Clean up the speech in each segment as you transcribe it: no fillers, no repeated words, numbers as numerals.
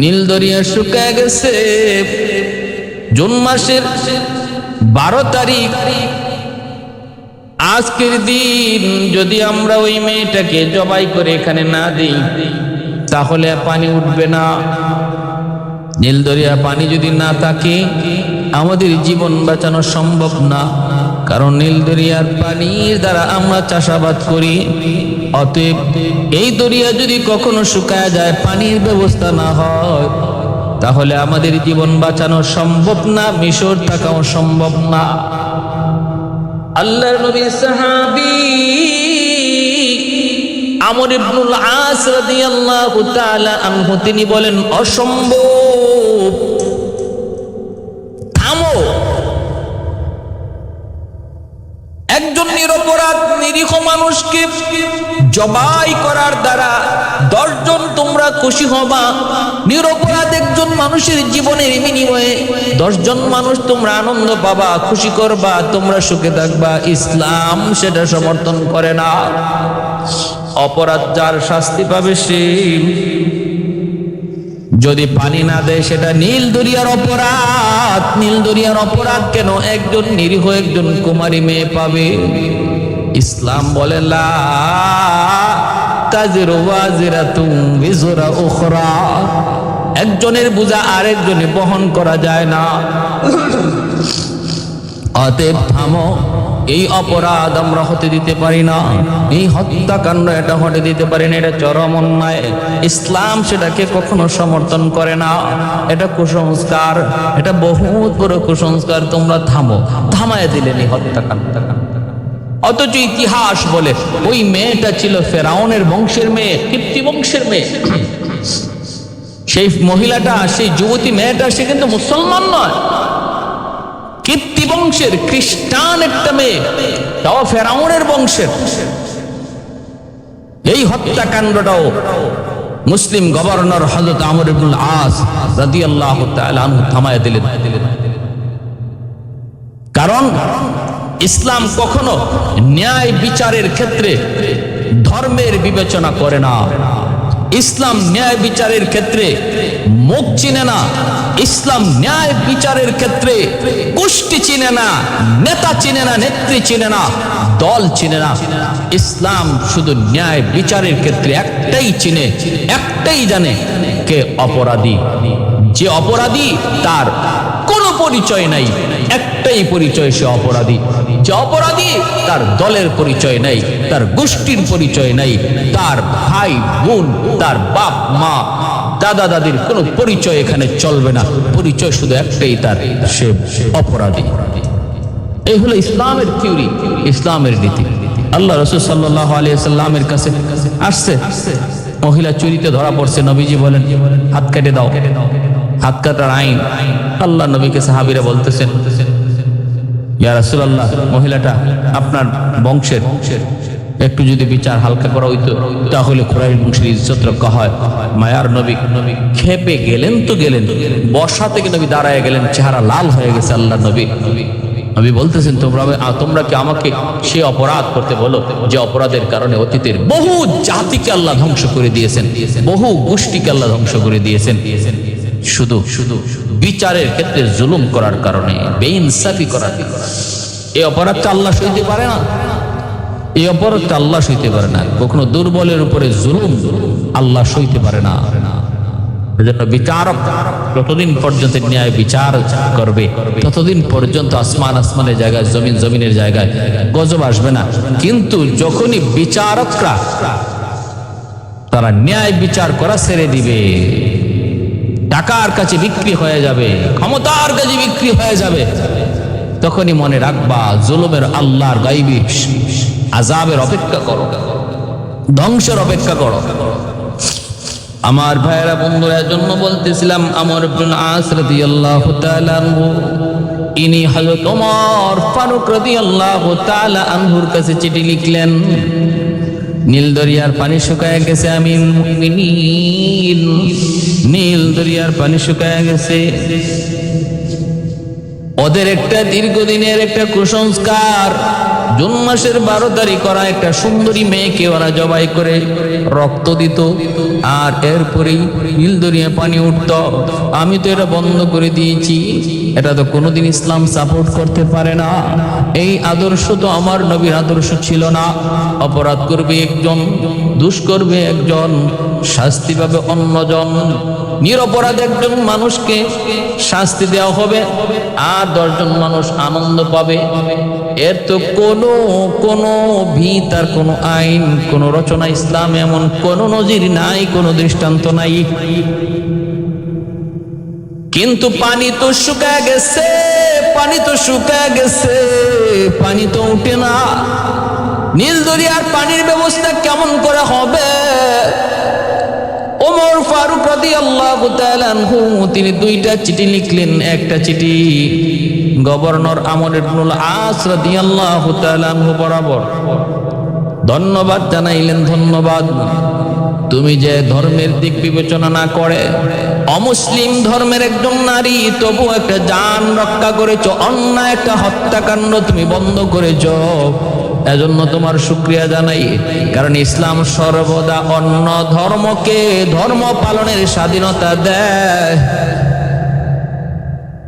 নীল দরিয়া শুকায় গেছে। জুন মাসের 12 তারিখ আজকের দিন যদি আমরা ওই মেয়েটাকে জবাই করে এখানে না দিই তাহলে পানি উঠবে না। নীল দরিয়া পানি যদি না থাকে আমাদের জীবন বাঁচানো সম্ভব না, কারণ নীল দরিয়ার পানির দ্বারা আমরা চাষাবাদ করি। অতএব এই দরিয়া যদি কখনো শুকায় যায়, পানির ব্যবস্থা না হয়, তাহলে আমাদের জীবন বাঁচানো সম্ভব না, মিশর থাকাও সম্ভব না। আল্লাহর নবী সাহাবী আমর ইবনুল আস রাদিয়াল্লাহু তাআলা আনহু তিনি বলেন, অসম্ভব, থামো। একজন নিরপরাধ নিরীহ মানুষকে জবাই করার দ্বারা 10 জন তোমরা খুশি হবা। নিরপরাধ একজন মানুষের জীবনের বিনিময়ে 10 জন মানুষ তোমরা আনন্দ পাবা, খুশি করবা, তোমরা সুখে থাকবা। ইসলাম সেটা সমর্থন করে না। অপরাধ যার শাস্তি পাবে সে, যদি পানি না দেয় সেটা নীল দরিয়ার অপরাধ। নীল দরিয়ার অপরাধ কেন? একজন নিরীহ একজন কুমারী মেয়ে পাবে। ইসলাম বলে লা তাজিরু ওয়াজিরাতুন বিজরা উখরা, একজনের বোঝা আরেকজনে বহন করা যায় না। অতএব থামো, এই অপরাধ আমরা হতে দিতে পারি না। এই হত্যাকাণ্ড এটা হতে দিতে পারি না, এটা চরম অন্যায়। ইসলাম সেটাকে কখনো সমর্থন করে না। এটা কুসংস্কার, এটা বহুত বড় কুসংস্কার। তোমরা থামো, থামায় দিলেন এই হত্যাকাণ্ড। অথচ ইতিহাস বলে ওই মেয়েটা ছিল ফেরাউনের বংশের মেয়ে, কিপ্তি বংশের মেয়ে। সেই মহিলাটা, সেই যুবতী মেয়েটা, সে কিন্তু মুসলমান নয়, কিপ্তি বংশের খ্রিস্টান একটা মেয়ে, তাও ফেরাউনের বংশের। এই হত্যাকাণ্ডটাও মুসলিম গভর্নর হযরত আমর ইবনুল আস রাদিয়াল্লাহু তাআলা আনহু থামায় দিলেন। কারণ ইসলাম কখনো ন্যায় বিচারের ক্ষেত্রে ধর্মের বিবেচনা করে না। ইসলাম ন্যায় বিচারের ক্ষেত্রে মুখ চিনে না। ইসলাম ন্যায় বিচারের ক্ষেত্রে গোষ্ঠী চিনে না, নেতা চিনে না, নেত্রী চিনে না, দল চিনে না। ইসলাম শুধু ন্যায় বিচারের ক্ষেত্রে একটাই চিনে, একটাই জানে, কে অপরাধী। যে অপরাধী তার কোনো পরিচয় নাই, একটাই পরিচয়, সে অপরাধী। যে অপরাধী তার দলের পরিচয় নাই, তার গোষ্ঠীর পরিচয় নাই, তার ভাই বোন, তার বাপ মা, দাদা দাদির কোনো পরিচয় এখানে চলবে না। পরিচয় শুধু একটাই, তার সে অপরাধী। এই হলো ইসলামের থিওরি, ইসলামের নীতি। আল্লাহ রাসূল সাল্লাল্লাহু আলাইহি ওয়াসাল্লামের কাছে আসছে, মহিলা চুরিতে ধরা পড়ছে। নবীজি বলেন, হাত কেটে দাও। হাত কাটার আইন। আল্লাহ নবীকে সাহাবীরা বলতেছেন, ইয়া রাসূলুল্লাহ, মহিলাটা আপনার বংশের, একটু যদি বিচার হালকা করা হইতো তাহলে কুরাইশ বংশের ইজ্জত রক্ষা হয়। মায়ার নবী খেপে গেলেন তো গেলেন, বসা থেকে নবী দাঁড়ায় গেলেন, চেহারা লাল হয়ে গেছে। আল্লাহ নবী বলতেছেন, তোমরা কি আমাকে সে অপরাধ করতে বলো যে অপরাধের কারণে অতীতের বহু জাতিকে আল্লাহ ধ্বংস করে দিয়েছেন, বহু গোষ্ঠীকে আল্লাহ ধ্বংস করে দিয়েছেন, শুধু বিচারের ক্ষেত্রে জুলুম করার কারণে, বেইনসাফি করার কারণে। এই অপরাধটা আল্লাহ সইতে পারে না। এই অপরাধটা আল্লাহ সইতে পারে না। কখনো দুর্বলের উপরে জুলুম আল্লাহ সইতে পারে না। এজন্য বিচারক যতদিন পর্যন্ত ন্যায় বিচার করবে ততদিন পর্যন্ত আসমানের জায়গায়, জমিনের জায়গায় গজব আসবে না। কিন্তু যখনই বিচারকরা তারা ন্যায় বিচার করা ছেড়ে দিবে, টাকার কাছে বিক্রি হয়ে যাবে, ক্ষমতার কাছে বিক্রি হয়ে যাবে, তখনই মনে রাখবা জুলুমের আল্লাহর গায়বী আযাবের অপেক্ষা করো, ধ্বংসের অপেক্ষা করো। আমার ভাইয়েরা, বন্ধুরা, জন্য বলতেছিলাম আমর ইবনে আস রাদিয়াল্লাহু তাআলা আনহু, ইনি হযরত ওমর ফারুক রাদিয়াল্লাহু তাআলা আনহুর কাছে চিঠি লিখলেন, নীল দরিয়ার পানি শুকায় গেছে, আমিরুল মুমিনিন, নীল দরিয়ার পানি শুকায় গেছে। ওদের একটা দীর্ঘদিনের একটা কুসংস্কার, জুন মাসের 12 তারিখ ওরা একটা সুন্দরী মেয়েকে ওরা জবাই করে রক্ত দিত, আর এরপরেই নীল দরিয়া পানি উঠত। আমি তো এটা বন্ধ করে দিয়েছি। এটা তো কোনোদিন ইসলাম সাপোর্ট করতে পারে না। এই আদর্শ তো আমার নবীর আদর্শ ছিল না। অপরাধ করবে একজন, দোষ করবে একজন, শাস্তি পাবে অন্যজন। নিরপরাধ একজন মানুষকে শাস্তি দেওয়া হবে, আর 10 জন মানুষ আনন্দ পাবে। এর তো কোনো ভিত আর কোনো আইন, কোনো রচনা ইসলামে এমন কোনো নজির নাই, কোনো দৃষ্টান্ত নাই। কিন্তু পানি তো শুকায় গেছে, পানি তো শুকায় গেছে, পানি তো উঠে না। নীল দরিয়ার পানির ব্যবস্থা কেমন করে হবে? ওমর ফারুক রাদিয়াল্লাহু তাআলা আনহু তিনি 2টা চিঠি লিখলেন। একটা চিঠি গভর্নর আমর ইবনুল আস রাদিয়াল্লাহু তাআলা আনহু বরাবর ধন্যবাদ জানাইলেন, ধন্যবাদ তুমি যে ধর্মের দিক বিবেচনা না করে অমুসলিম ধর্মের একজন নারী তবু একটা জান রক্ষা করেছো, অন্যায় একটা হত্যাকাণ্ড তুমি বন্ধ করেছো, এজন্য তোমার শুকরিয়া জানাই। কারণ ইসলাম সর্বদা অন্য ধর্মকে ধর্ম পালনের স্বাধীনতা দেয়।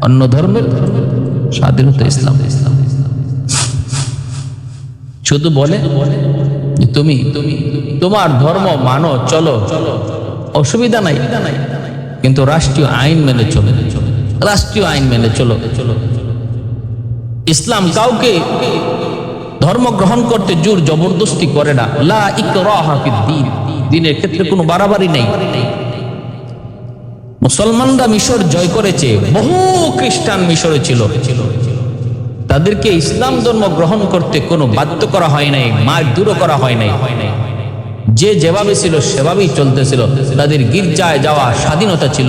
অন্য ধর্মের স্বাধীনতা ইসলাম শুধু বলে তুমি তোমার ধর্ম মানো, চলো, অসুবিধা নাই, কিন্তু রাষ্ট্রীয় আইন মেনে চলো, রাষ্ট্রীয় আইন মেনে চলো। ইসলাম কাউকে ধর্ম গ্রহণ করতে জোর জবরদস্তি করে না। লা ইকরাহা ফিদ্দীন, দ্বীনের ক্ষেত্রে কোনো বাড়াবাড়ি নেই। মুসলমানরা মিশর জয় করেছে, বহু খ্রিস্টান মিশরে ছিল, তাদেরকে ইসলাম ধর্ম গ্রহণ করতে কোনো বাধ্য করা হয় নাই, মারধর করা হয় নাই। যে যেভাবে ছিল সেভাবেই চলতেছিল। তাদের গির্জায় যাওয়া স্বাধীনতা ছিল,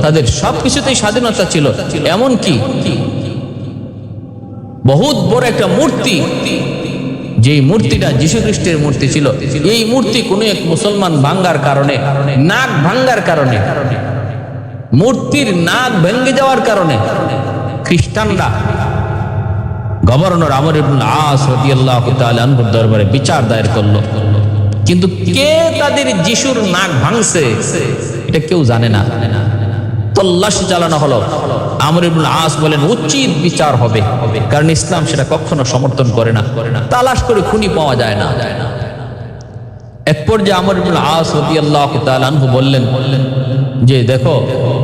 তাদের সবকিছুতেই স্বাধীনতা ছিল। এমনকি বহুত বড় একটা মূর্তি, যেই মূর্তিটা যীশু খ্রিস্টের মূর্তি ছিল, এই মূর্তি কোনো এক মুসলমান ভাঙ্গার কারণে, নাক ভাঙ্গার কারণে, মূর্তির নাক ভেঙে যাওয়ার কারণে খ্রিস্টানরা গভর্নর আমর ইবনুল আস রাদিয়াল্লাহু তাআলা আনহুর দরবারে বিচার দায়ের করলো। কিন্তু কে তাদের যিশুর নাক ভাঙছে এটা কেউ জানে না। তল্লাশি চালানো হলো। আমর ইবনুল আস বলেন উচিত বিচার হবে, কারণ ইসলাম সেটা কখনো সমর্থন করে না। তালাশ করে খুনি পাওয়া যায় না। এক পর্যায়ে আমর ইবনুল আস রাদিয়াল্লাহু তাআলা আনহু বললেন যে দেখো,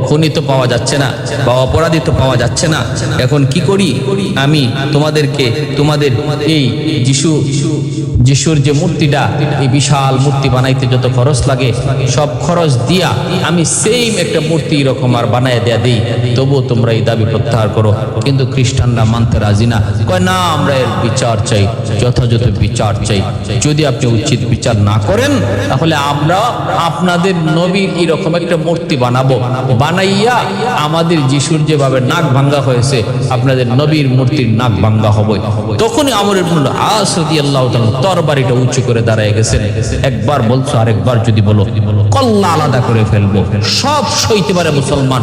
খুনি তো পাওয়া যাচ্ছে না বা অপরাধী তো পাওয়া যাচ্ছে না, এখন কি করি? আমি তোমাদেরকে তোমাদের এই যিশুর যে মূর্তিটা, এই বিশাল মূর্তি বানাইতে যত খরচ লাগে সব খরচ দিয়া আমি সেম একটা মূর্তি এরকম আর বানায় দেয়া দিই, তবুও তোমরা এই দাবি প্রত্যাহার করো। কিন্তু খ্রিস্টানরা মানতে রাজি না, কয় না, আমরা এর বিচার চাই, যথাযথ বিচার চাই। যদি আপনি উচিত বিচার না করেন তাহলে আমরা আপনাদের নবীর এরকম একটা মূর্তি বানাবো, বানাইয়া আমাদের যিশুর যেভাবে নাক ভাঙ্গা হয়েছে আপনাদের নবীর মূর্তির নাক ভাঙ্গা হবে। তখনই আমর ইবনুল আস রাদিয়াল্লাহু তাআলা তরবারিটা উঁচু করে দাঁড়ায় গেছেন। একবার বলছো, আরেকবার যদি বলো কল্লা আলাদা করে ফেলবো। সব সইতে পারে মুসলমান,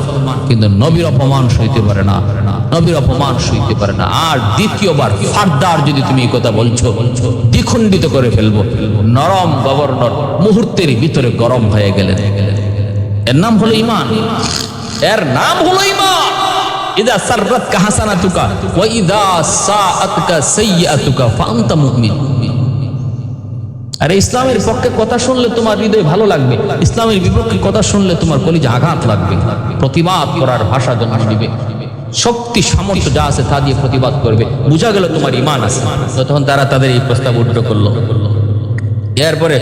কিন্তু নবীর অপমান সইতে পারে না, নবীর অপমান সইতে পারে না। আর দ্বিতীয়বার ফারদার যদি তুমি এই কথা বলছো, দ্বিখণ্ডিত করে ফেলবো। নরম গভর্নর মুহূর্তের ভিতরে গরম হয়ে গেলেন। এর নাম হলো ঈমান, এর নাম হলো ঈমান। ইদা সাররাতকা হাসানাতুকা ওয়া ইদা সাআতকা সাইয়্যাতুকা ফাআনতা মুমিন। আর ইসলামের পক্ষে কথা শুনলে তোমার হৃদয় ভালো লাগবে, ইসলামের বিপক্ষে কথা শুনলে তোমার কলিজা আঘাত লাগবে। প্রতিবাদ করার ভাষা জন্ম দিবে, শক্তি সামর্থ্য যা আছে তা দিয়ে প্রতিবাদ করবে। বুঝা গেল তোমার ঈমান আছে। তখন তারা তাদের এই প্রস্তাব উল্টো করলো। এরপরে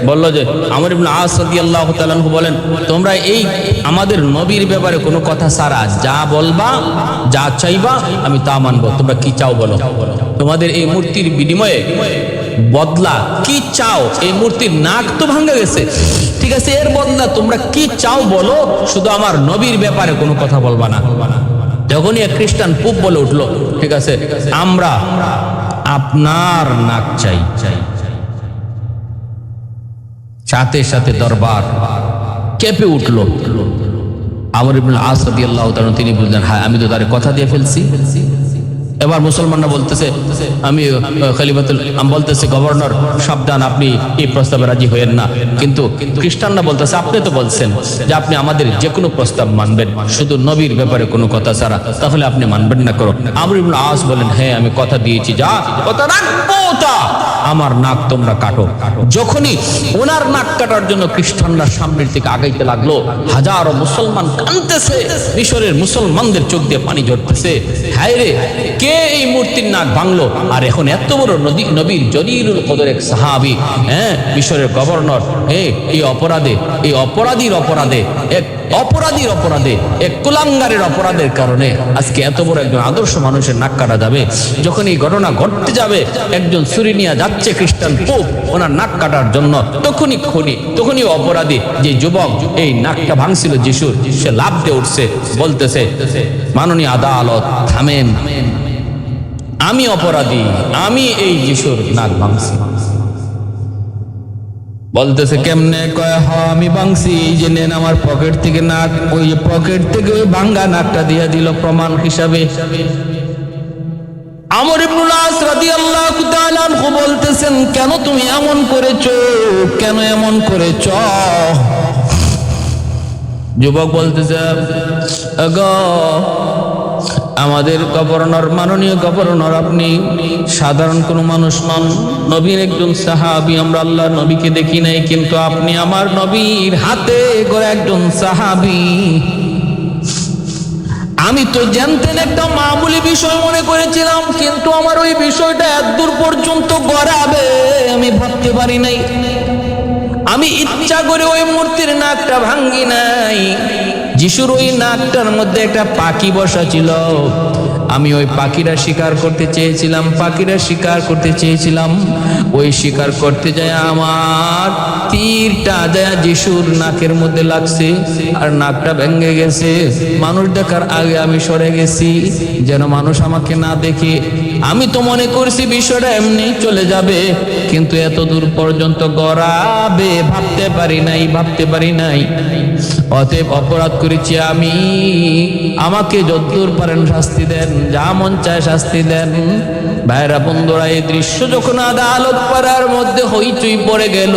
বললো যে আমর ইবনে আস রাদিয়াল্লাহু তাআলা আনহু বলেন, তোমরা এই আমাদের নবীর ব্যাপারে কোনো কথা ছাড়া যা বলবা, যা চাইবা আমি তা মানবো। তোমরা কি চাও বলো, তোমাদের এই মূর্তির বিনিময়ে বদলা কি চাও? এই মূর্তির নাক তো ভাঙা গেছে, ঠিক আছে, এর বদলা তোমরা কি চাও বলো, শুধু আমার নবীর ব্যাপারে কোনো কথা বলবা না। যখনই এক খ্রিস্টান পুপ বলে উঠলো, ঠিক আছে, আমরা আপনার নাক চাই, সাথে সাথে দরবার কেঁপে উঠলো। আমর ইবনে আস রাদিয়াল্লাহু তাআলা তিনি বললেন, হ্যাঁ আমি তো তার কথা দিয়ে ফেলছি, এবার মুসলমানরা বলতেছে, আমি খলিফাতুল বলতেছে, গভর্নর সাবধান, আপনি এই প্রস্তাবে রাজি হয়েন না। কিন্তু খ্রিস্টানরা বলতেছে, আপনি তো বলছেন যে আপনি আমাদের যে কোনো প্রস্তাব মানবেন, শুধু নবীর ব্যাপারে কোনো কথা ছাড়া, তাহলে আপনি মানবেন না করো। আমর ইবনে আস বলেন, হ্যাঁ আমি কথা দিয়েছি, যা কথা রাখবো তা, আমার নাক তোমরা কাটো। যখনই ওনার নাক কাটার জন্য খ্রিস্টানরা সামনের দিকে আগাইতে লাগলো, হাজারো মুসলমান কাঁদতেছে, মিশরের মুসলমানদের চোখ দিয়ে পানি ঝরতেছে। হায় রে, কে এই মূর্তির নাক ভাঙলো? আর এখন এত বড় নবীর জলিলুল কদর এক সাহাবী, হ্যাঁ মিশরের গভর্নর, এই অপরাধীর অপরাধে, এক কুলাঙ্গারের অপরাধের কারণে আজকে এত বড় একজন আদর্শ মানুষের নাক কাটা যাবে। যখন এই ঘটনা ঘটতে যাবে, একজন ছুরি নিয়ে যাচ্ছে খ্রিস্টান পোপ ওনার নাক কাটার জন্য, তখনই অপরাধী যে যুবক এই নাকটা ভাঙছিল যিশুর, সে লাফ দিয়ে উঠছে, বলতেছে, মাননীয় আদালত থামেন, আমি অপরাধী, আমি এই যিশুর নাক ভাঙছি। বলতেছে কেমনে? কয়, হ আমি ভাঙছি, এই যে নেন আমার পকেট থেকে নাক। ওই পকেট থেকে ওই ভাঙ্গা নাকটা দিয়ে দিল প্রমাণ হিসাবে। আমর ইবনে আস রাদিয়াল্লাহু তাআলা আনহু বলতেছেন, কেন তুমি এমন করেছো, কেন এমন করেছ? যুবক বলতেছে, আমাদের গভর্নর, মাননীয় গভর্নর, আপনি সাধারণ কোনো মানুষ নন, নবীর একজন সাহাবী। আমরা আল্লাহর নবীকে দেখি নাই, কিন্তু আপনি আমার নবীর হাতে গড়া একজন সাহাবী। আমি তো জানতেন একটা মামুলি বিষয় মনে করেছিলাম, কিন্তু আমার ওই বিষয়টা এত দূর পর্যন্ত গড়াবে আমি ভাবতে পারি নাই। আমি ইচ্ছা করে ওই মূর্তির নাকটা ভাঙ্গি নাই। যিশুর ওই নাকটার মধ্যে একটা পাখি বসা ছিল, আমি ওই পাখিরা শিকার করতে চেয়েছিলাম। ওই শিকার করতে যায় আমার তীরটা যায় যিশুর নাকের মধ্যে লাগছে, আর নাকটা ভেঙে গেছে। মানুষ দেখার আগে আমি সরে গেছি, যেন মানুষ আমাকে না দেখে। আমি তো মনে করছি বিষয়টা এমনি চলে যাবে, কিন্তু এত দূর পর্যন্ত গড়াবে ভাবতে পারি নাই। অতএব অপরাধ করেছি আমি, আমাকে যতদূর পারেন শাস্তি দেন, যা মন চায় শাস্তি দেন। ভাইরা বন্ধুরা, এই দৃশ্য যখন আদালত পাড়ার মধ্যে হইচই পড়ে গেল,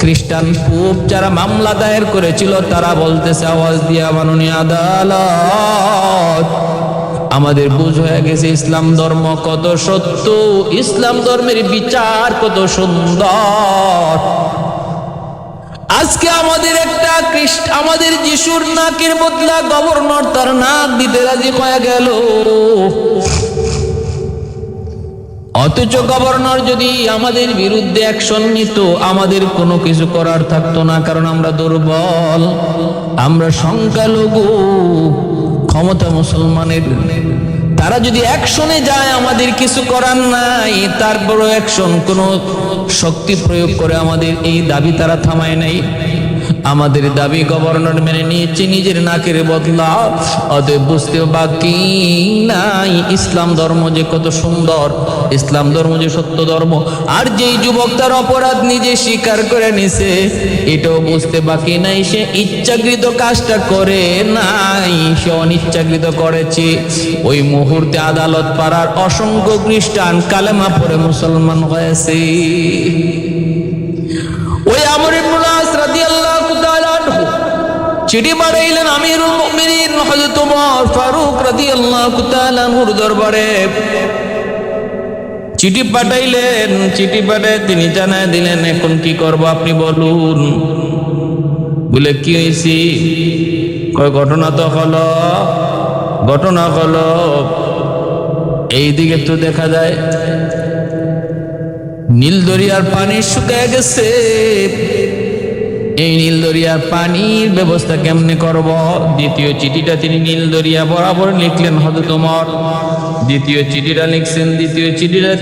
খ্রিস্টান পোপ যারা মামলা দায়ের করেছিল তারা বলতেছে আওয়াজ দিয়া, মাননীয় আদালত, আমাদের বুঝ হয়ে গেছে ইসলাম ধর্ম কত সত্য, ইসলাম ধর্মের বিচার কত সুন্দর। আজকে আমাদের আমাদের যিশুর নাকের বদলা গভর্নর তার নাক দিতে রাজি হয়ে গেল। অথচ গভর্নর যদি আমাদের বিরুদ্ধে অ্যাকশন নিত, আমাদের কোনো কিছু করার থাকতো না, কারণ আমরা দুর্বল, আমরা সংখ্যালঘু, ক্ষমতা মুসলমানের। তারা যদি অ্যাকশনে যায়, আমাদের কিছু করার নাই। তারপরও অ্যাকশন, কোনো শক্তি প্রয়োগ করে আমাদের এই দাবি তারা থামায় নাই। আমাদের দাবি গভর্নর মেনে নিয়েছে নিজের নাকের বদলা। অতএব বুঝতে বাকি নাই ইসলাম ধর্ম যে কত সুন্দর, ইসলাম ধর্ম যে সত্য ধর্ম। আর যেই যুবক তার অপরাধ নিজে স্বীকার করে নিছে, এটাও বুঝতে বাকি নাই সে ইচ্ছাকৃত কাজটা করে নাই, সে অনিচ্ছাকৃত করেছে। ওই মুহূর্তে আদালত পাড়ার অসংখ্য খ্রিস্টান কালেমা পড়ে মুসলমান হয়েছে। ওই আমর ইবনে আস রাদিয়াল্লাহু তাআলা আনহু চিঠি পাঠাইলেন আমিরুল মুমিনিন হযরত ওমর ফারুক রাদিয়াল্লাহু তাআলা আনহুর দরবারে। চিঠি পাঠাইলেন, চিঠি পাঠায় তিনি জানায় দিলেন, এখন কি করব আপনি বলুন। বলে কি হয়েছে? কয় ঘটনা হলো এইদিকে তো দেখা যায় নীল দরিয়ার পানি শুকিয়ে গেছে, এই নীল দরিয়ার পানির ব্যবস্থা কেমনে করব? দ্বিতীয় চিঠিটা তিনি নীল দরিয়া বরাবর লিখলেন হযরত ওমর। দ্বিতীয় চিঠিটা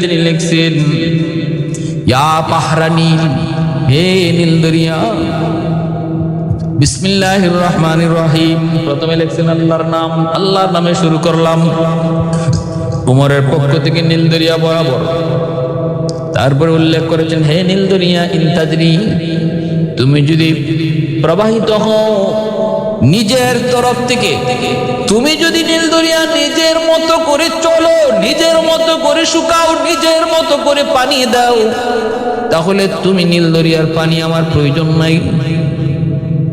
তিনি লিখছেন, ইয়া বাহরা নীল, হে নীল দরিয়া, বিসমিল্লাহির রহমানির রহিম। প্রথমে লিখছেন আল্লাহর নাম, আল্লাহর নামে শুরু করলাম। ওমরের পক্ষ থেকে নীল দরিয়া বরাবর। তারপরে উল্লেখ করেছেন, হে নীল দরিয়া, ইনতাজরি, তুমি যদি প্রবাহিত হও নিজের তরফ থেকে তুমি যদি নীল দরিয়া নিজের মতো করে চলো, নিজের মতো করে শুকাও, নিজের মতো করে পানি দাও, তাহলে তুমি নীল দরিয়ার পানি আমার প্রয়োজন নাই।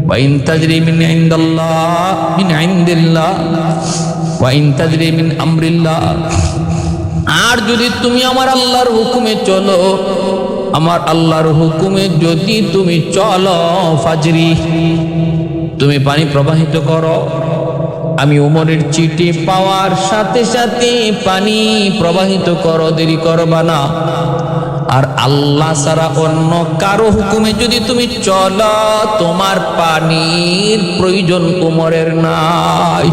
ওয়াইন তাজরি মিন ইনদাল্লাহ মিন ইনদিল্লাহ ওয়াইন তাজরি মিন আমরিল্লাহ, আর যদি তুমি আমার আল্লাহর হুকুমে চলো, আমার আল্লাহর হুকুমে যদি তুমি চলো, ফাজরি, তুমি পানি প্রবাহিত করো। আমি উমরের চিঠি পাওয়ার সাথে সাথে পানি প্রবাহিত করো, দেরি করবা না। আর আল্লাহ ছাড়া অন্য কারো হুকুমে যদি তুমি চলো, তোমার পানির প্রয়োজন উমরের নাই।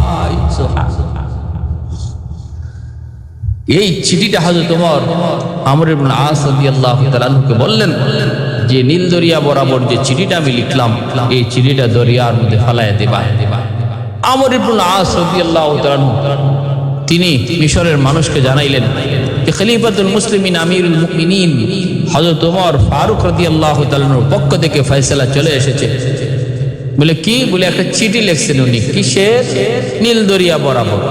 এই চিঠিটা হযরত ওমর আমর ইবনে আস রাদিয়াল্লাহু তাআলা আনহুকে বললেন যে নীল দরিয়া বরাবর যে চিঠিটা আমি লিখলাম, এই চিঠিটা দরিয়ার মধ্যে ফেলাইয়া দিবা। আমর ইবনে আস রাদিয়াল্লাহু তাআলা আনহু তিনি মিশরের মানুষকে জানাইলেন যে খলিফাতুল মুসলিমিন আমিরুল মুমিনিন হযরত ওমর ফারুক রাদিয়াল্লাহু তাআলা আনহুর পক্ষ থেকে ফয়সালা চলে এসেছে। বলে কি? বলে একটা চিঠি লিখছেন উনি, কিসের? নীল দরিয়া বরাবর।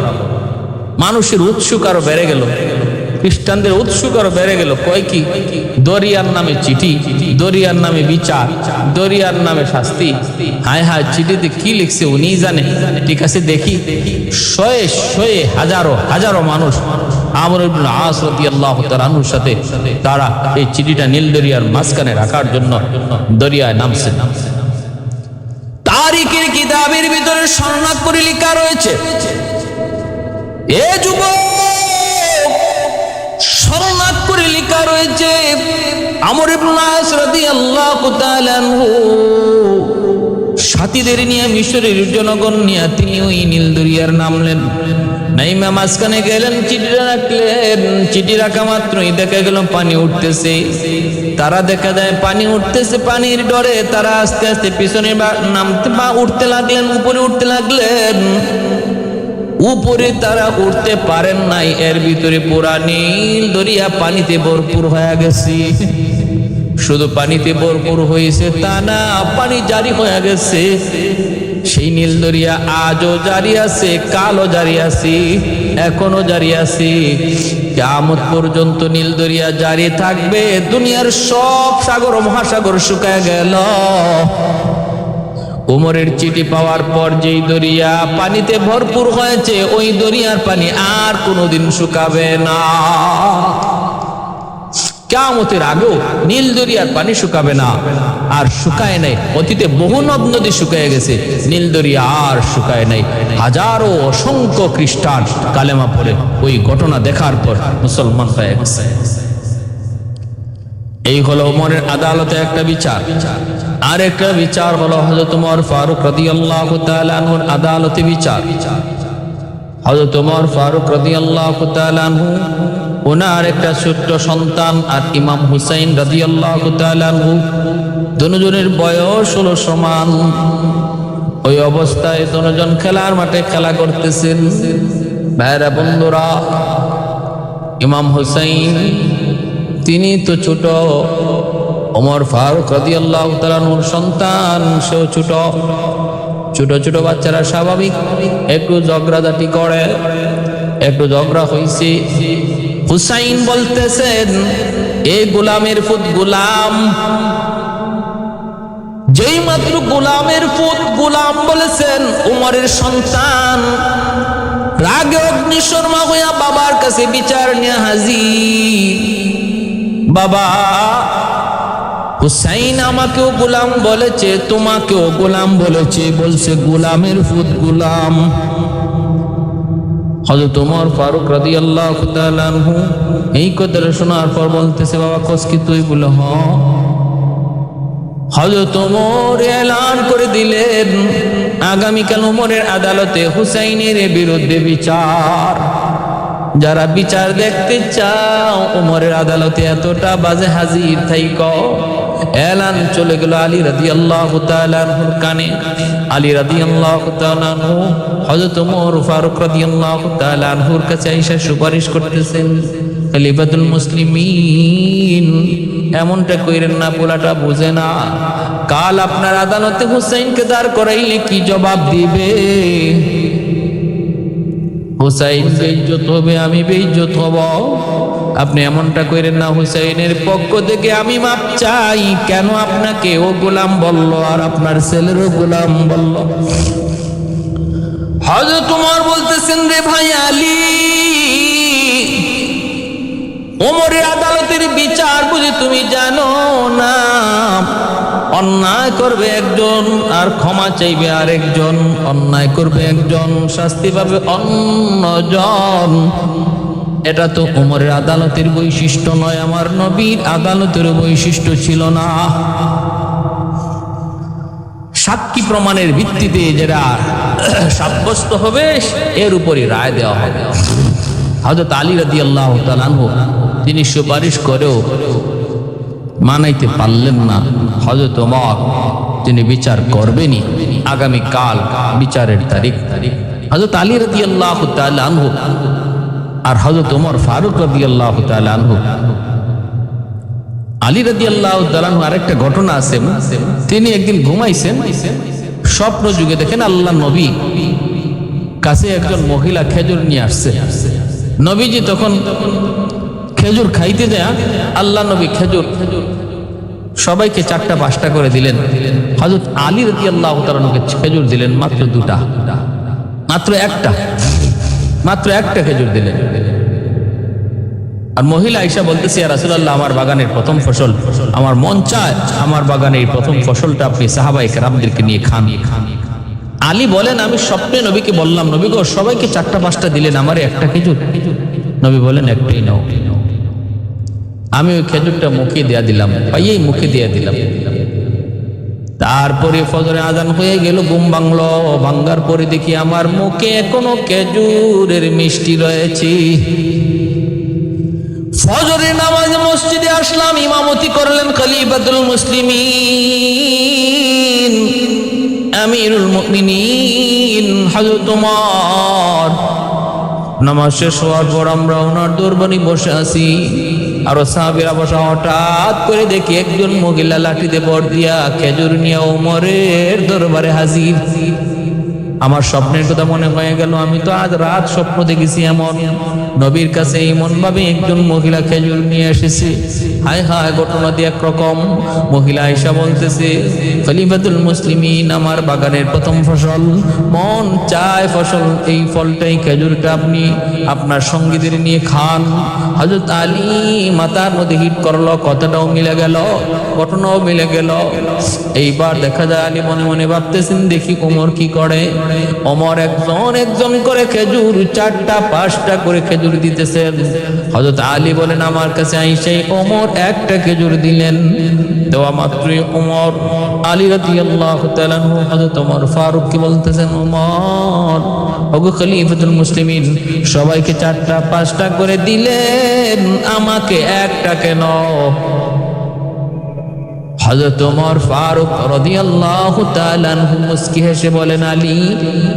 মানুষের উৎসুক আরো বেড়ে গেল, খ্রিস্টানদের উৎসুক আরো বেড়ে গেল। কয় কি? দরিয়ার নামে চিঠি, দরিয়ার নামে বিচার, দরিয়ার নামে শাস্তি। হায় হায়, চিঠিতে কি লিখছে উনি জানে। ঠিক আছে, দেখি। শয়ে শয়ে হাজারো হাজারো মানুষ আমর ইবনে আস রাদিয়াল্লাহু তাআলা আনহুর সাথে তারা এই চিঠিটা নীল দরিয়ার মাঝখানে রাখার জন্য দরিয়ায় নামছে। তারিখের কিতাবের ভিতরে শরণার্থ করে লেখা রয়েছে, এ যুবক, শরণার্থ করে লেখা রয়েছে আমর ইবনে আস রাদিয়াল্লাহু তাআলা আনহু সাথীদের নিয়ে মিশরের জনগণ নিয়ে তিনি ওই নীল দরিয়ার নামলেন। নাইমা মাঝখানে গেলেন, চিঠিটা রাখলেন। চিঠি রাখা মাত্রই দেখা গেল পানি উঠতেছে। তারা দেখা যায় পানি উঠতেছে, পানির ডরে তারা আস্তে আস্তে পিছনে নামতে বা উঠতে লাগলেন, উপরে উঠতে লাগলেন। উপরে তারা উঠতে পারেন নাই, এর ভিতরে পুরা নীল দরিয়া পানিতে ভরপুর হয়ে গেছে। শুধু পানিতে ভরপুর হয়েছে তা না, পানি জারি হয়ে গেছে। সেই নীল দরিয়া আজও জারি আছে, কালও জারি আছে, এখনো জারি আছে। কিয়ামত পর্যন্ত নীল দরিয়া জারি থাকবে। দুনিয়ার সব সাগর ও মহাসাগর শুকায় গেল, উমরের চিঠি পাওয়ার পর যেই দরিয়া পানিতে ভরপুর হয়েছে, ওই দরিয়ার পানি আর কোনোদিন শুকাবে না। কিয়ামতের আগেও নীল দরিয়ার পানি শুকাবে না, আর শুকায় নাই। অতীতে বহু নদ নদী শুকিয়ে গেছে, নীল দরিয়া আর শুকায় নাই। হাজারো অসংখ্য খ্রিস্টান কালেমা পড়ে ওই ঘটনা দেখার পর মুসলমান হয়ে গেছে। এই হলো ওমরের আদালতে একটা বিচার। আর একটা বিচার হলো হযরত ওমর ফারুক রাদিয়াল্লাহু তাআলা আনহুর আদালতে বিচার। হযরত ওমর ফারুক রাদিয়াল্লাহু তাআলা আনহু, ওনার একটা ছোট্ট সন্তান আর ইমাম হুসাইন রাদিয়াল্লাহু তাআলা আনহু, দুজনের বয়স হলো সমান। ওই অবস্থায় দুজন খেলার মাঠে খেলা করতেছেন। ভাইরা বন্ধুরা, ইমাম হুসাইন তিনি তো ছোট, ওমর ফারুক রাদিয়াল্লাহু তাআলা আনহুর সন্তান, সেও ছোট। ছোট ছোট বাচ্চারা স্বাভাবিক একটু ঝগড়াঝাটি করে, একটু ঝগড়া হয়েছে। হুসাইন বলতেছেন, এ গোলামের ফুত গোলাম। যেই মাত্র গোলামের ফুত গোলাম বলেছেন, উমরের সন্তান রাগে অগ্নিশর্মা হইয়া বাবার কাছে বিচার নিয়ে হাজির। বাবা, হুসাইন আমাকেও গোলাম বলেছে, তোমাকেও গোলাম বলেছে, বলছে গোলামের ফুত গোলাম। হযরত ওমর ফারুক রাদিয়াল্লাহু তাআলা আনহু এই কথা শোনার পর বলতেছে, বাবা কস কি তুই? বলে হ। হযরত ওমর এলান করে দিলেন, আগামীকাল ওমরের আদালতে হুসাইনের বিরুদ্ধে বিচার। যারা বিচার দেখতে চাও ওমরের আদালতে এতটা বাজে হাজির থাইকো। এলান চলে গেল আলী রাদিয়াল্লাহু তাআলা আনহুর কানে। আলী রাদিয়াল্লাহু তাআলা আনহু হযরত ওমর ফারুক রাদিয়াল্লাহু তাআলা আনহুর কাছে আইসা সুপারিশ করতেছেন, খলিফাতুল মুসলিমিন এমনটা কইরেন না, পোলাটা বুঝে না। কাল আপনার আদালতে হুসাইনকে দাঁড় করাইলে কি জবাব দিবে? হুসাইন বেইজ্জত হবে, আমি বেইজ্জত হব। আপনি এমনটা কইরেন না। হুসাইনের পক্ষ থেকে আমি মাপ চাই। কেন আপনাকে ও গোলাম বলল আর আপনার ছেলেরও গোলাম বলল? হযরত ওমর বলতেছেন, রে ভাই আলী, ওমরের আদালতের বিচার বুঝি তুমি জানো না? অন্যায় করবে একজন আর ক্ষমা চাইবে আরেকজন, অন্যায় করবে একজন, শাস্তি পাবে অন্যজন। এটা তো ওমরের আদালতের বৈশিষ্ট্য নয়, আমার নবীর আদালতের বৈশিষ্ট্য ছিল না। সাক্ষী প্রমাণের ভিত্তিতে যেটা সাব্যস্ত হবে এর উপরই রায় দেওয়া হবে। হযরত আলী রাদিয়াল্লাহু তাআলা আনহু তিনি সুপারিশ করেও মানাইতে পারলেন না। হযরত ওমর তিনি বিচার করবেনই, আগামী কাল বিচারের তারিখ। হযরত আলী রাদিয়াল্লাহু তাআলা আনহু আর হযরত ওমর ফারুক রাদিয়াল্লাহু তাআলা আনহু। আলী রাদিয়াল্লাহু তাআলা আনহু আরেকটা ঘটনা আছে, তিনি একদিন ঘুমাইছেন, স্বপ্ন যুগে দেখেন আল্লাহ নবী কাছে একজন মহিলা খেজুর নিয়ে আসছে। নবীজি তখন খেজুর খাইতে যায়, আল্লাহ নবী খেজুর সবাইকে 4টা 5টা করে দিলেন। হযরত আলী রাদিয়াল্লাহু তাআলা আনহুকে খেজুর দিলেন মাত্র 2টা, মাত্র একটা খেজুর দিলেন। আর মহিলা আয়েশা বলতেছে, ইয়া রাসূলুল্লাহ, আমার বাগানের প্রথম ফসল, আমার মন চায় আমার বাগানের প্রথম ফসলটা আপনি সাহাবায়ে কেরামদেরকে নিয়ে খান। আলী বলেন, আমি স্বপ্নে নবীকে বললাম, নবী গো সবাইকে 4টা 5টা দিলেন, আমারে একটা খেজুর। নবী বলেন, একটাই নাও। আমি ওই খেজুরটা মুখে দিয়া দিলাম, পাইয়েই মুখে দিয়া দিলাম। তারপরে ফজরে আজান হয়ে গেল, ঘুম ভাঙলো। ভাঙ্গার পরে দেখি আমার মুখে এখনো খেজুরের মিষ্টি রয়েছে। ফজরের নামাজে মসজিদে আসলাম, ইমামতি করলেন খলিফাতুল মুসলিমিন আমিরুল মুমিনিন হযরত ওমর। নামাজ শেষ হওয়ার পর আমরা ওনার দরবারে বসে আছি, আরো সাহাবীরা বসা। হঠাৎ করে দেখি একজন মহিলা লাঠিতে ভর দিয়া খেজুর নিয়ে ওমরের দরবারে হাজির। আমার স্বপ্নের কথা মনে হয়ে গেল, আমি তো আজ রাত স্বপ্ন দেখেছি এমন, নবীর কাছে এমন ভাবে একজন মহিলা খেজুর নিয়ে এসেছে। হায় হায়, ঘটনা দিয়ে একরকম। মহিলা আয়েশা বলতেছে, খলিফাতুল মুসলিমিন, আমার বাগানের প্রথম ফসল, মন চায় ফসল, এই ফলটাই খেজুরটা আপনি আপনার সঙ্গীদের নিয়ে খান। হযরত আলী মাথার মধ্যে হিট করলো, কথাটাও মিলে গেল, ঘটনাও মিলে গেল। এইবার দেখা যায় আলী মনে মনে ভাবতেছেন, দেখি ওমর কি করে। ওমর একজন করে খেজুর 4টা 5টা করে খেজুর দিতেছেন। হযরত আলী বলেন, আমার কাছে আইসাই ওমর একটা খেজুর দিলেন। দেওয়া মাত্রই ওমর আলী রাদিয়াল্লাহু তাআলা আনহু হযরত ওমর ফারুক কি বলতেছেন, ওমর ওগো খলিফাতুল মুসলিমিন, সবাইকে 4টা 5টা করে দিলেন, আমাকে একটা কেন? হযরত ওমর ফারুক রাদিয়াল্লাহু তাআলা আনহু মুস্কি হেসে বলেন, আলী,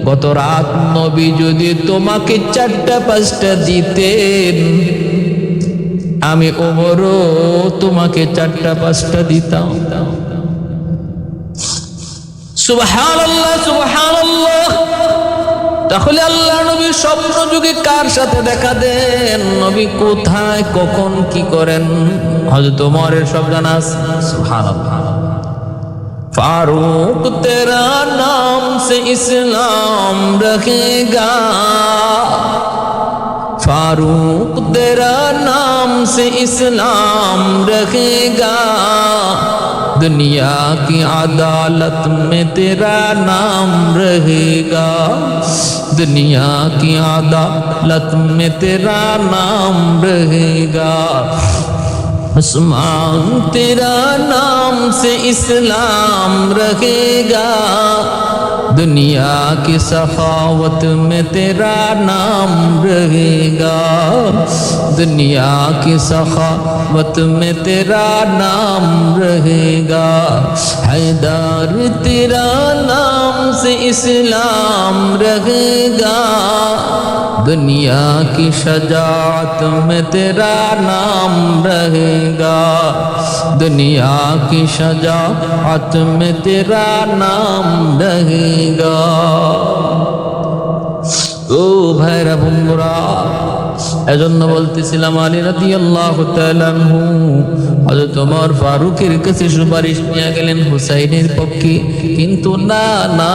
গত রাত নবী যদি তোমাকে 4টা 5টা দিতেন, আমি ওমরও তোমাকে 4টা 5টা দিতাম। সুবহানাল্লাহ, সুবহানাল্লাহ। তাহলে আল্লাহ নবী স্বপ্ন যুগে কার সাথে দেখা দেন, নবী কোথায় কখন কি করেন, হযরত ওমরের সব জানা আছে। সুবহানাল্লাহ। फारूक तेरा नाम से इस्लाम रखेगा, फारूक तेरा नाम से इस्लाम रखेगा, दुनिया की अदालत में तेरा नाम रहेगा, दुनिया की अदालत में तेरा नाम रहेगा, आसमान तेरा नाम से इस्लाम रखेगा, दुनिया की सखावत में तेरा नाम रहेगा, दुनिया की सखावत में तेरा नाम रहेगा, हैदर तेरा नाम से से इस्लाम रहेगा, दुनिया की शजाअत में तेरा नाम रहेगा, दुनिया की शजाअत में तेरा नाम रहेगा। ও ভাইরা বন্ধুরা, এজন্য বলতেছিলাম আলী রাদিয়াল্লাহু তাআলা আনহু হযরত ওমর ফারুকের কাছে সুপারিশ নিয়ে গেলেন হুসাইনের পক্ষে, কিন্তু না না,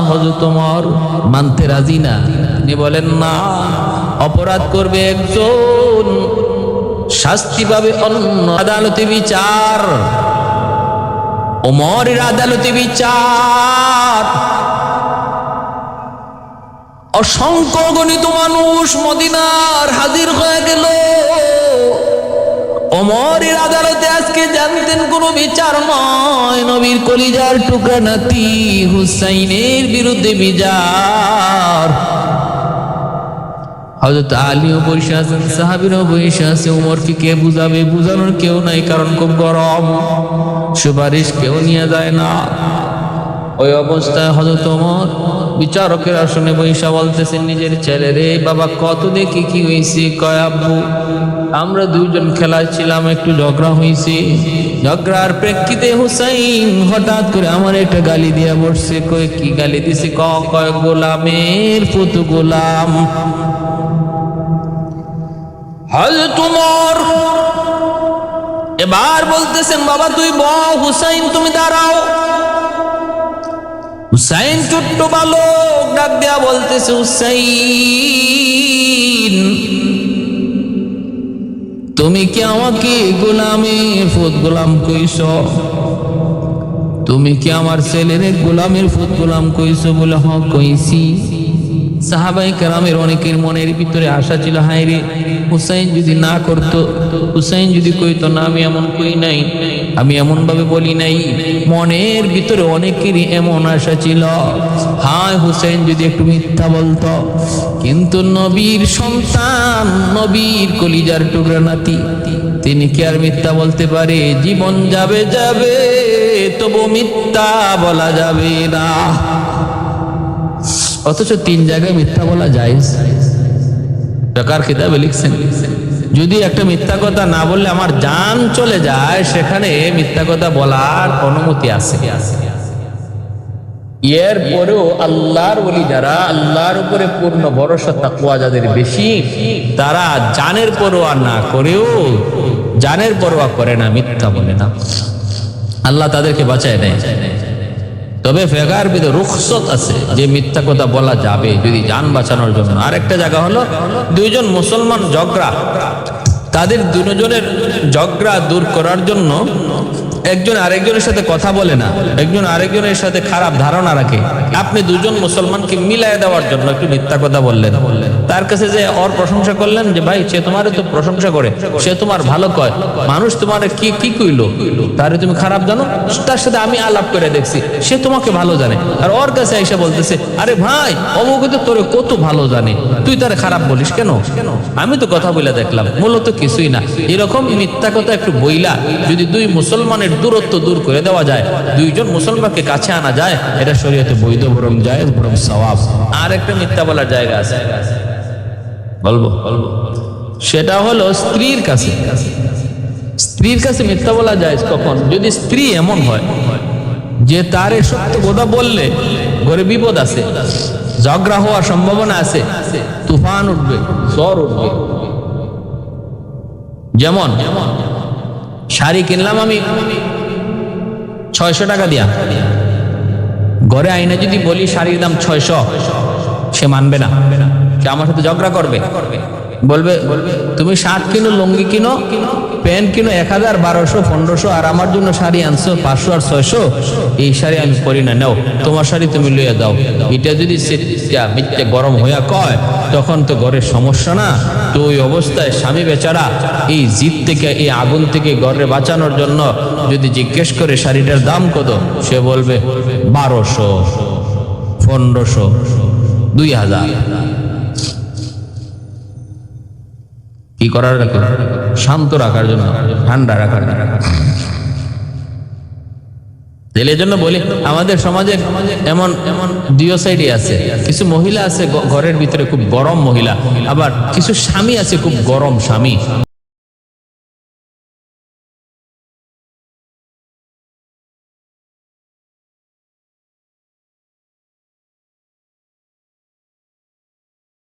হযরত ওমর মানতে রাজি না। তিনি বলেন না, অপরাধ করবে একজন, শাস্তি পাবে অন্য। আদালতে বিচার, ওমরের আদালতে বিচার। অসংখ্য গণিত মানুষ মদিনার হাজির হয়ে গেল। ওমরের আদালতে আজকে জানতেন কোনো বিচার নয়, নবীর কলিজার টুকরা নাতি হুসাইনের বিরুদ্ধে বিচার। হযরত আলীও বসে আছেন, সাহাবীরাও বসে আছে। ওমরকে কে বুঝাবে? বুঝানোর কেউ নাই, কারণ খুব গরম, সুপারিশ কেউ নিয়ে যায় না। ওই অবস্থায় হযরত ওমর বিচারকের আসনে বৈশা বলতেছেন নিজের ছেলে রে, বাবা কত দেখি কি হয়েছে? কয় আব্বু আমরা দুইজন খেলায় ছিলাম, একটু ঝগড়া হয়েছে, ঝগড়ার প্রেক্ষিতে হুসাইন হঠাৎ করে আমার একটা গালি দিয়া বসছে। কয় কি গালি দিছে? কয় গোলামের পুত গোলাম। হযরত ওমর এবার বলতেছেন বাবা তুই বল, হুসাইন তুমি দাঁড়াও। হুসাইন ছোট্ট বালক ডাক দেয়া বলতেছে, হুসাইন তুমি কি আমাকে গোলামের ফুত গোলাম কইছ? তুমি কি আমার ছেলের গোলামের ফুত গোলাম কইছ? বলে হ কইছি। সাহাবায়ে কেরামের অনেকের মনের ভিতরে আশা ছিল, হায় রে হুসাইন যদি না করতো, হুসাইন যদি কইতো না আমি এমন কই নাই, আমি এমন ভাবে বলি নাই। মনের ভিতরে অনেকেরই এমন আশা ছিল, হায় হুসাইন যদি একটু মিথ্যা বলতো। কিন্তু নবীর সন্তান, নবীর কলিজার টুকরা নাতি, তিনি কি আর মিথ্যা বলতে পারে? জীবন যাবে যাবে, তবু মিথ্যা বলা যাবে না। অথচ 3 জায়গায় মিথ্যা বলা জায়েজ। টাকার কিতাবে লিখছেন, যদি একটা মিথ্যা কথা না বললে আমার জান চলে যায়, সেখানে মিথ্যা কথা বলার অনুমতি আছে। এর পরেও আল্লাহর ওলি যারা, আল্লাহর উপরে পূর্ণ ভরসা তাকওয়া যাদের বেশি, তারা জানের পরোয়া না করেও, জানের পরোয়া করে না, মিথ্যা বলে না। আল্লাহ তাদেরকে বাঁচায় নেয়। তবে ফেকার ভিতরে রুখসত আছে যে মিথ্যা কথা বলা যাবে যদি জান বাঁচানোর জন্য। আরেকটা জায়গা হলো দুইজন মুসলমান ঝগড়া, তাদের দুজনের ঝগড়া দূর করার জন্য একজন আরেকজনের সাথে কথা বলে না, একজন আরেকজনের সাথে খারাপ ধারণা রাখে। আপনি দুজন মুসলমানকে মিলাই দেওয়ার জন্য একটু মিথ্যা কথা বললেন, তার কাছে যে ওর প্রশংসা করলেন যে ভাই সে তোমার তো প্রশংসা করে, সে তোমার ভালো কয়, মানুষ তোমার কি কি কইলো, তারে তুমি খারাপ জানো, তার সাথে আমি আলাপ করে দেখছি, সে তোমাকে ভালো জানে। আর ওর কাছে এসে বলতেছে, আরে ভাই অমুক তো তোরে কত ভালো জানে, তুই তারে খারাপ বলিস কেন? আমি তো কথা বলে দেখলাম, মূলত কিছুই না। এরকম মিথ্যা কথা একটু বইলা যদি দুই মুসলমানের দূরত্ব দূর করে দেওয়া যায়, দুইজন মুসলমানকে কাছে আনা যায়, এটা শরীয়তে বৈধ, বরং জায়েজ, বরং সওয়াব। আর একটা মিথ্যা বলার জায়গা আছে, বলবো, সেটা হলো স্ত্রীর কাছে। স্ত্রীর কাছে মিথ্যা বলা যায় কখন? যদি স্ত্রী এমন হয় যে তারে সত্য কথা বললে ঘরে বিপদ আছে, ঝগড়া হওয়ার সম্ভাবনা আছে, তুফান উঠবে, ঝড় উঠবে। যেমন শাড়ি কিনলাম আমি 600 টাকা দিয়া, ঘরে আইনে যদি বলি শাড়ির দাম 600, সে মানবে না, সে আমার সাথে ঝগড়া করবে, বলবে তুমি শার্ট কিনো, লুঙ্গি কিনো, প্যান্ট কিনো 1000, 1200, 1500, আর আমার জন্য শাড়ি আনছো 500 আর 600, এই শাড়ি আমি পরি না, নাও তোমার শাড়ি তুমি লইয়া দাও। এটা যদি মিথ্যে গরম হইয়া কয়, তখন তো ঘরের সমস্যা না। তো ওই অবস্থায় স্বামী বেচারা এই জিদ থেকে, এই আগুন থেকে ঘরে বাঁচানোর জন্য যদি জিজ্ঞেস করে শাড়িটার দাম কত, সে বলবে 1200, 1500, 2000। কি করার রাখে? শান্ত রাখার জন্য, ঠান্ডা রাখার জন্য। তাহলে এই জন্য বলি আমাদের সমাজের এমন এমন দুই সাইডে আছে, কিছু মহিলা আছে ঘরের ভিতরে খুব গরম মহিলা, আবার কিছু স্বামী আছে খুব গরম স্বামী।